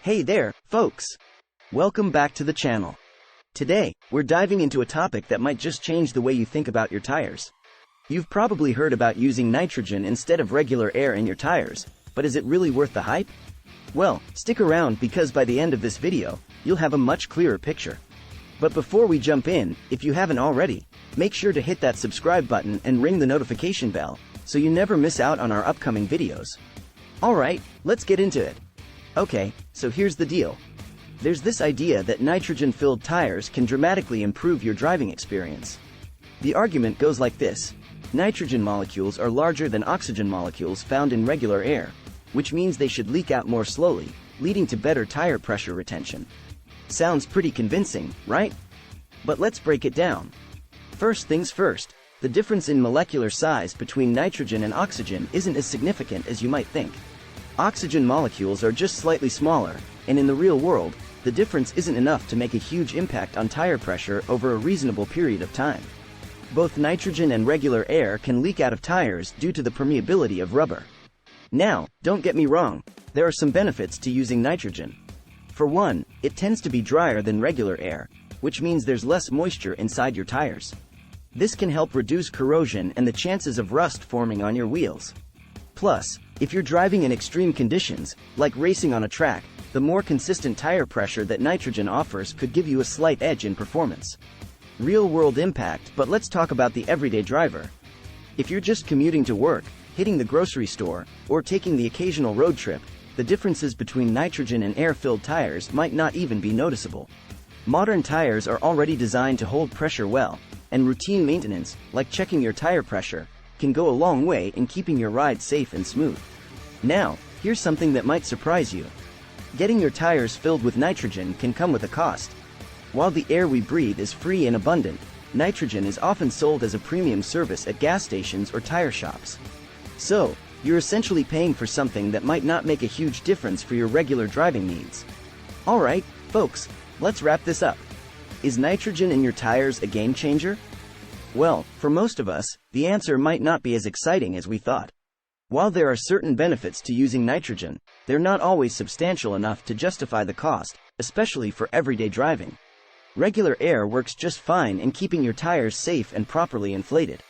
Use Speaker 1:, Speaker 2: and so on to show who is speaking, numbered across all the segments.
Speaker 1: Hey there, folks! Welcome back to the channel. Today, we're diving into a topic that might just change the way you think about your tires. You've probably heard about using nitrogen instead of regular air in your tires, but is it really worth the hype? Well, stick around because by the end of this video, you'll have a much clearer picture. But before we jump in, if you haven't already, make sure to hit that subscribe button and ring the notification bell so you never miss out on our upcoming videos. Alright, let's get into it. Okay, so here's the deal. There's this idea that nitrogen-filled tires can dramatically improve your driving experience. The argument goes like this. Nitrogen molecules are larger than oxygen molecules found in regular air, which means they should leak out more slowly, leading to better tire pressure retention. Sounds pretty convincing, right? But let's break it down. First things first, the difference in molecular size between nitrogen and oxygen isn't as significant as you might think. Oxygen molecules are just slightly smaller, and in the real world, the difference isn't enough to make a huge impact on tire pressure over a reasonable period of time. Both nitrogen and regular air can leak out of tires due to the permeability of rubber. Now, don't get me wrong, there are some benefits to using nitrogen. For one, it tends to be drier than regular air, which means there's less moisture inside your tires. This can help reduce corrosion and the chances of rust forming on your wheels. Plus, if you're driving in extreme conditions, like racing on a track, the more consistent tire pressure that nitrogen offers could give you a slight edge in performance. Real-world impact, but let's talk about the everyday driver. If you're just commuting to work, hitting the grocery store, or taking the occasional road trip, the differences between nitrogen and air-filled tires might not even be noticeable. Modern tires are already designed to hold pressure well, and routine maintenance, like checking your tire pressure, can go a long way in keeping your ride safe and smooth. Now, here's something that might surprise you. Getting your tires filled with nitrogen can come with a cost. While the air we breathe is free and abundant, nitrogen is often sold as a premium service at gas stations or tire shops. So, you're essentially paying for something that might not make a huge difference for your regular driving needs. Alright, folks, let's wrap this up. Is nitrogen in your tires a game changer? Well, for most of us, the answer might not be as exciting as we thought. While there are certain benefits to using nitrogen, they're not always substantial enough to justify the cost, especially for everyday driving. Regular air works just fine in keeping your tires safe and properly inflated.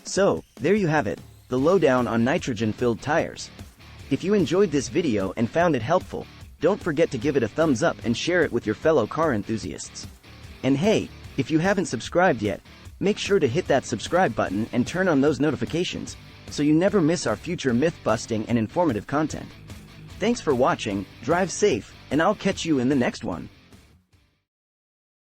Speaker 1: So, there you have it, the lowdown on nitrogen-filled tires. If you enjoyed this video and found it helpful, don't forget to give it a thumbs up and share it with your fellow car enthusiasts. And hey, if you haven't subscribed yet, make sure to hit that subscribe button and turn on those notifications, so you never miss our future myth-busting and informative content. Thanks for watching, drive safe, and I'll catch you in the next one.